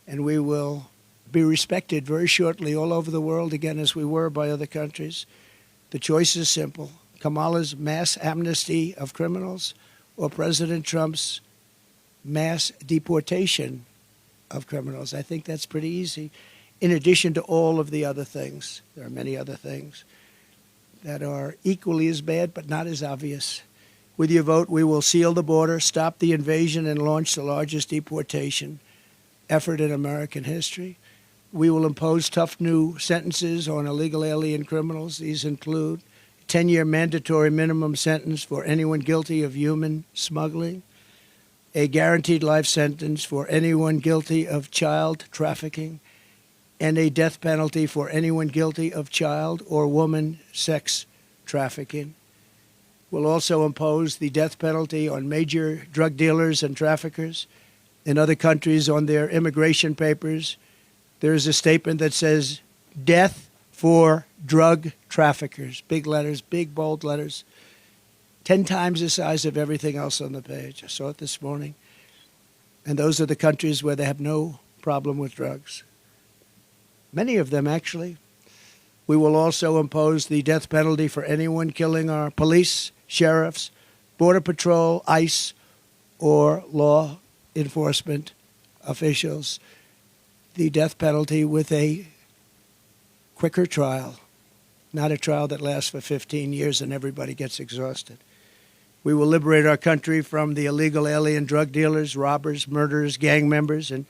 and we will be respected very shortly all over the world again as we were by other countries. The choice is simple: Kamala's mass amnesty of criminals or President Trump's mass deportation of criminals. I think that's pretty easy. In addition to all of the other things, there are many other things that are equally as bad but not as obvious. With your vote, we will seal the border, stop the invasion, and launch the largest deportation effort in American history. We will impose tough new sentences on illegal alien criminals. These include a 10-year mandatory minimum sentence for anyone guilty of human smuggling, a guaranteed life sentence for anyone guilty of child trafficking, and a death penalty for anyone guilty of child or woman sex trafficking. We'll also impose the death penalty on major drug dealers and traffickers. In other countries, on their immigration papers, there is a statement that says, "Death for drug traffickers." Big letters, big bold letters, 10 times the size of everything else on the page. I saw it this morning. And those are the countries where they have no problem with drugs. Many of them, actually. We will also impose the death penalty for anyone killing our police, sheriffs, Border Patrol, ICE, or law enforcement officials. The death penalty with a quicker trial, not a trial that lasts for 15 years and everybody gets exhausted. We will liberate our country from the illegal alien drug dealers, robbers, murderers, gang members, and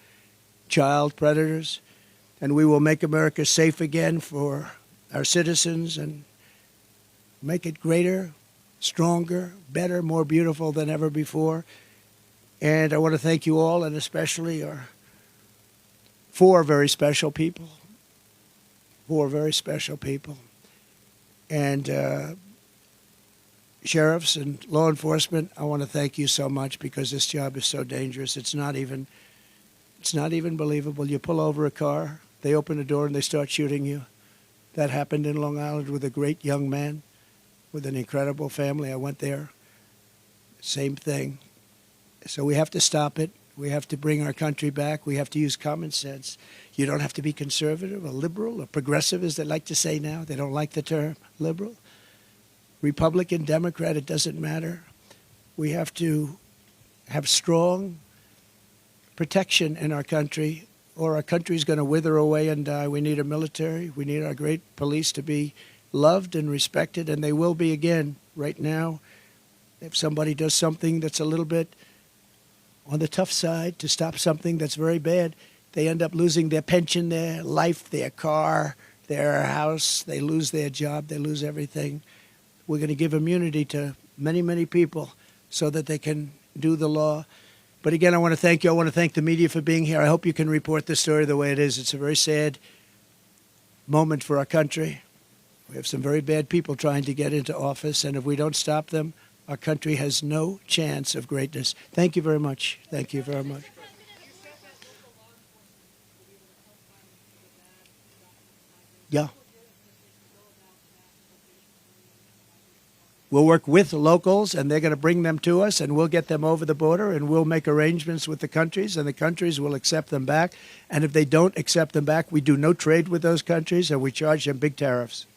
child predators. And we will make America safe again for our citizens and make it greater, stronger, better, more beautiful than ever before. And I want to thank you all, and especially our four very special people. Four very special people. And sheriffs and law enforcement, I want to thank you so much, because this job is so dangerous. It's not even believable. You pull over a car, they open the door, and they start shooting you. That happened in Long Island with a great young man with an incredible family. I went there. Same thing. So we have to stop it. We have to bring our country back. We have to use common sense. You don't have to be conservative or liberal or progressive, as they like to say now. They don't like the term liberal. Republican, Democrat, it doesn't matter. We have to have strong protection in our country, or our country is going to wither away and die. We need a military. We need our great police to be loved and respected, and they will be again. Right now, if somebody does something that's a little bit on the tough side to stop something that's very bad, they end up losing their pension, their life, their car, their house. They lose their job. They lose everything. We're going to give immunity to many, many people so that they can do the law. But again, I want to thank you. I want to thank the media for being here. I hope you can report the story the way it is. It's a very sad moment for our country. We have some very bad people trying to get into office, and if we don't stop them, our country has no chance of greatness. Thank you very much. Thank you very much. Yeah. We'll work with locals, and they're going to bring them to us, and we'll get them over the border, and we'll make arrangements with the countries, and the countries will accept them back. And if they don't accept them back, we do no trade with those countries, and we charge them big tariffs.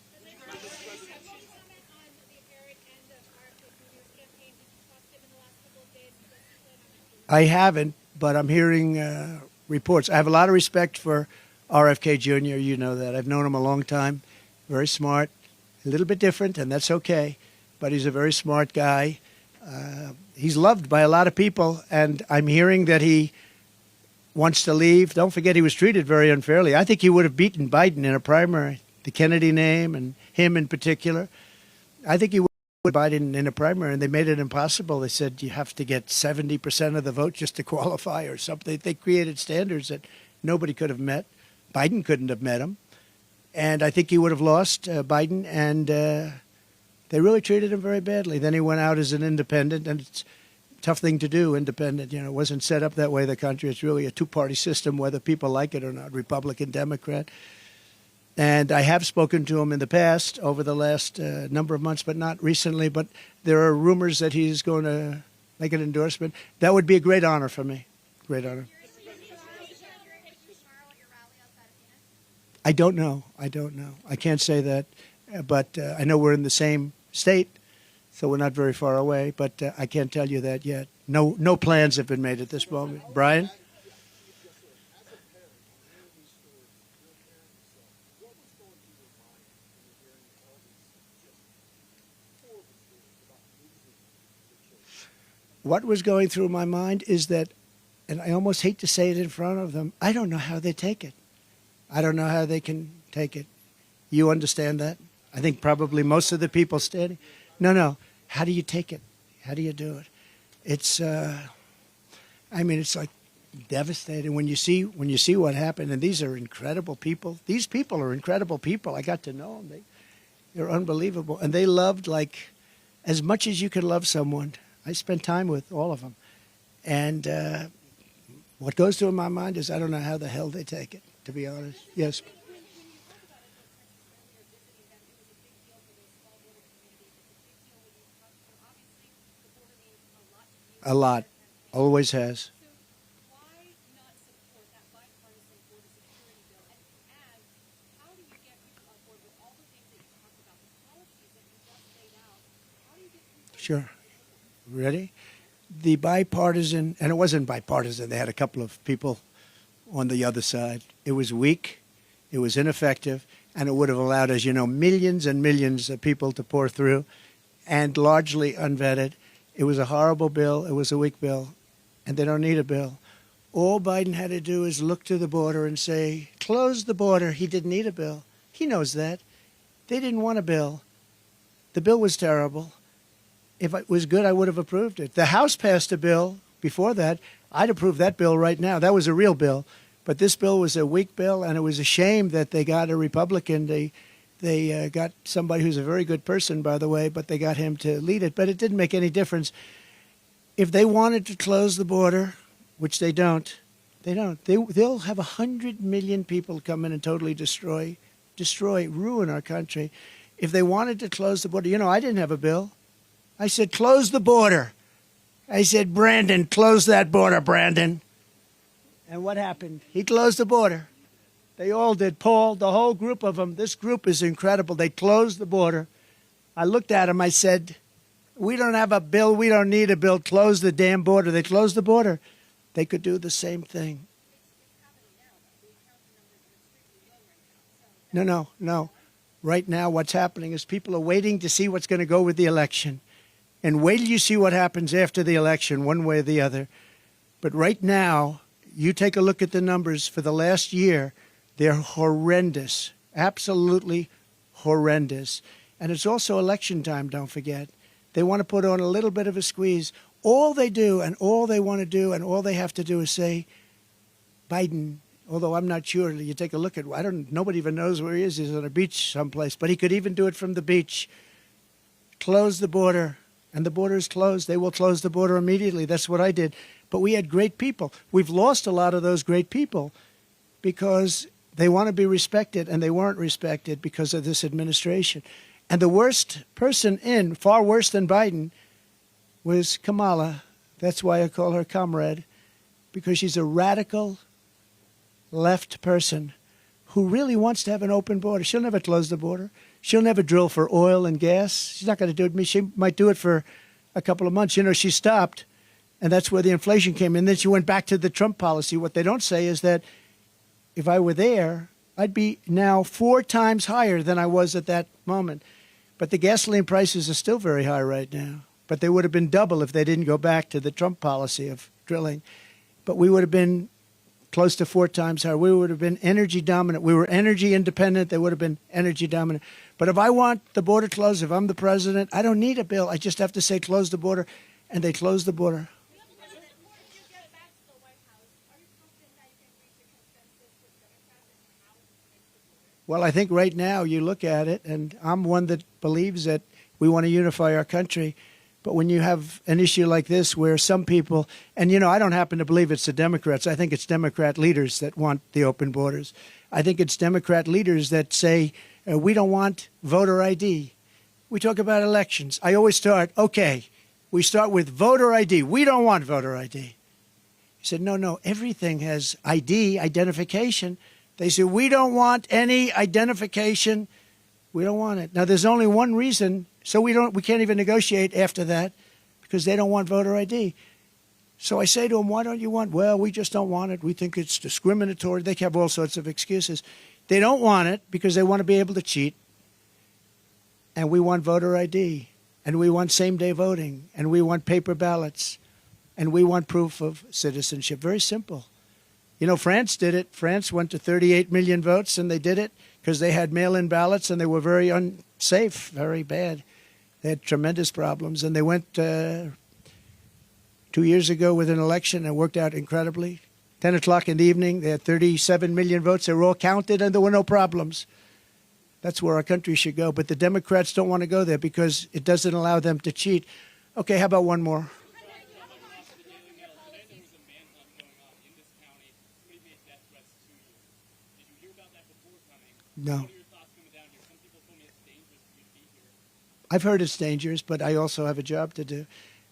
I haven't, but I'm hearing reports. I have a lot of respect for RFK Jr. You know that. I've known him a long time. Very smart, a little bit different, and that's okay. But he's a very smart guy. He's loved by a lot of people, and I'm hearing that he wants to leave. Don't forget, he was treated very unfairly. I think he would have beaten Biden in a primary, the Kennedy name and him in particular. I think he would have beaten Biden in a primary, and they made it impossible. They said you have to get 70% of the vote just to qualify or something. They created standards that nobody could have met. Biden couldn't have met him. And I think he would have lost Biden, and they really treated him very badly. Then he went out as an independent, and it's a tough thing to do, independent. You know, it wasn't set up that way, the country. It's really a two-party system, whether people like it or not, Republican, Democrat. And I have spoken to him in the past over the last number of months, but not recently. But there are rumors that he's going to make an endorsement. That would be a great honor for me, great honor. I don't know. I can't say that. But I know we're in the same state, so we're not very far away. But I can't tell you that yet. No plans have been made at this moment. Brian? What was going through my mind is that, and I almost hate to say it in front of them, I don't know how they take it. I don't know how they can take it. You understand that? I think probably most of the people standing. No. How do you take it? How do you do it? It's, it's like devastating when you see what happened. And these are incredible people. These people are incredible people. I got to know them. They're unbelievable, and they loved like as much as you could love someone. I spent time with all of them, and what goes through my mind is I don't know how the hell they take it. To be honest, yes. A lot. Always has. Sure. Ready? The bipartisan, and it wasn't bipartisan, they had a couple of people on the other side. It was weak, it was ineffective, and it would have allowed, as you know, millions and millions of people to pour through, and largely unvetted. It was a horrible bill. It was a weak bill, and they don't need a bill. All Biden had to do is look to the border and say, close the border. He didn't need a bill. He knows that. They didn't want a bill. The bill was terrible. If it was good, I would have approved it. The House passed a bill before that, I'd approve that bill right now. That was a real bill. But this bill was a weak bill, and it was a shame that they got a Republican. They got somebody who's a very good person, by the way, but they got him to lead it. But it didn't make any difference. If they wanted to close the border, which they don't, they'll have 100 million people come in and totally destroy, ruin our country. If they wanted to close the border, I didn't have a bill. I said, close the border. I said, Brandon, close that border, Brandon. And what happened? He closed the border. They all did. Paul, the whole group of them, this group is incredible. They closed the border. I looked at him. I said, we don't have a bill. We don't need a bill. Close the damn border. They closed the border. They could do the same thing. No. Right now, what's happening is people are waiting to see what's going to go with the election. And wait till you see what happens after the election, one way or the other. But right now, you take a look at the numbers for the last year. They're horrendous, absolutely horrendous. And it's also election time, don't forget. They want to put on a little bit of a squeeze. All they do and all they want to do and all they have to do is say, Biden, although I'm not sure, you take a look at, nobody even knows where he is. He's on a beach someplace, but he could even do it from the beach. Close the border, and the border is closed. They will close the border immediately. That's what I did. But we had great people. We've lost a lot of those great people because they want to be respected, and they weren't respected because of this administration. And the worst person in, far worse than Biden, was Kamala. That's why I call her comrade, because she's a radical left person who really wants to have an open border. She'll never close the border. She'll never drill for oil and gas. She's not going to do it. She might do it for a couple of months. She stopped, and that's where the inflation came in. Then she went back to the Trump policy. What they don't say is that if I were there, I'd be now 4 times higher than I was at that moment. But the gasoline prices are still very high right now. But they would have been double if they didn't go back to the Trump policy of drilling. But we would have been close to 4 times higher. We would have been energy dominant. We were energy independent. They would have been energy dominant. But if I want the border closed, if I'm the president, I don't need a bill. I just have to say close the border, and they close the border. Well, I think right now you look at it, and I'm one that believes that we want to unify our country. But when you have an issue like this where some people, and I don't happen to believe it's the Democrats. I think it's Democrat leaders that want the open borders. I think it's Democrat leaders that say, we don't want voter ID. We talk about elections. I always start, okay, we start with voter ID. We don't want voter ID. He said, no, everything has ID, identification. They say, we don't want any identification. We don't want it. Now, there's only one reason, so we can't even negotiate after that because they don't want voter ID. So I say to them, why don't you want? Well, we just don't want it. We think it's discriminatory. They have all sorts of excuses. They don't want it because they want to be able to cheat. And we want voter ID. And we want same-day voting. And we want paper ballots. And we want proof of citizenship. Very simple. France did it. France went to 38 million votes, and they did it because they had mail-in ballots, and they were very unsafe, very bad. They had tremendous problems, and they went 2 years ago with an election and worked out incredibly. 10 o'clock in the evening, they had 37 million votes. They were all counted, and there were no problems. That's where our country should go. But the Democrats don't want to go there because it doesn't allow them to cheat. Okay, how about one more? No. I've heard it's dangerous, but I also have a job to do.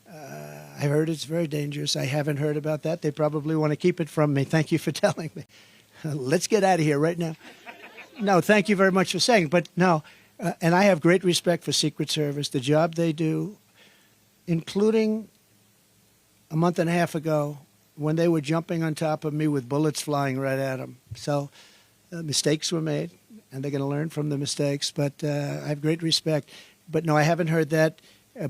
I heard it's very dangerous. I haven't heard about that. They probably want to keep it from me. Thank you for telling me. Let's get out of here right now. No, thank you very much for saying. But no, and I have great respect for Secret Service, the job they do, including a month and a half ago when they were jumping on top of me with bullets flying right at them. So mistakes were made, and they're going to learn from the mistakes. But I have great respect. But no, I haven't heard that,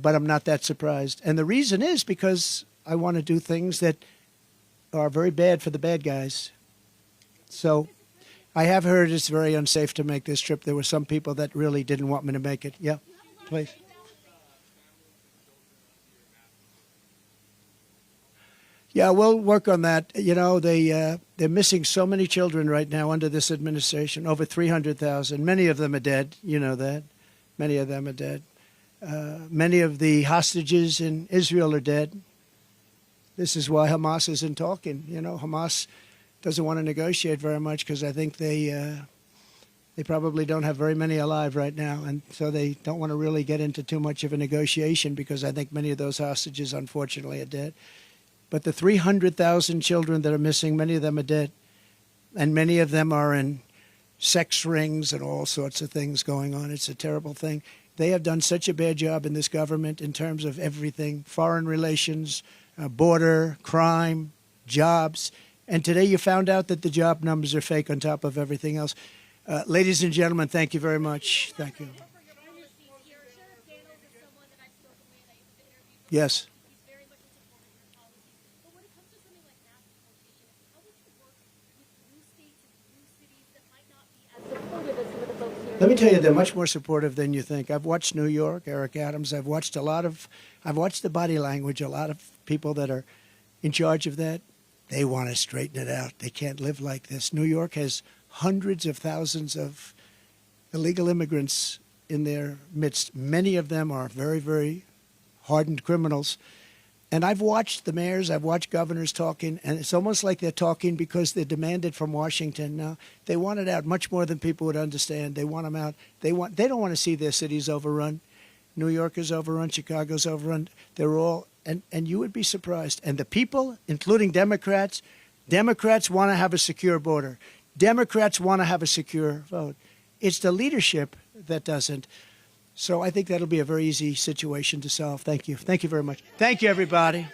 but I'm not that surprised. And the reason is because I want to do things that are very bad for the bad guys. So I have heard it's very unsafe to make this trip. There were some people that really didn't want me to make it. Yeah, please. Yeah, we'll work on that. You know, they're missing so many children right now under this administration, over 300,000. Many of them are dead. You know that. Many of them are dead. Many of the hostages in Israel are dead. This is why Hamas isn't talking. You know, Hamas doesn't want to negotiate very much because I think they probably don't have very many alive right now. And so they don't want to really get into too much of a negotiation because I think many of those hostages, unfortunately, are dead. But the 300,000 children that are missing, many of them are dead. And many of them are in sex rings and all sorts of things going on. It's a terrible thing. They have done such a bad job in this government in terms of everything, foreign relations, border, crime, jobs. And today you found out that the job numbers are fake on top of everything else. Ladies and gentlemen, thank you very much. Thank you. Yes. Let me tell you, they're much more supportive than you think. I've watched New York, Eric Adams. I've watched the body language. A lot of people that are in charge of that, they want to straighten it out. They can't live like this. New York has hundreds of thousands of illegal immigrants in their midst. Many of them are very, very hardened criminals. And I've watched the mayors, I've watched governors talking, and it's almost like they're talking because they're demanded from Washington. Now, they want it out much more than people would understand. They want them out. They don't want to see their cities overrun. New York is overrun. Chicago's overrun. They're all, and you would be surprised. And the people, including Democrats want to have a secure border. Democrats want to have a secure vote. It's the leadership that doesn't. So I think that'll be a very easy situation to solve. Thank you. Thank you very much. Thank you, everybody.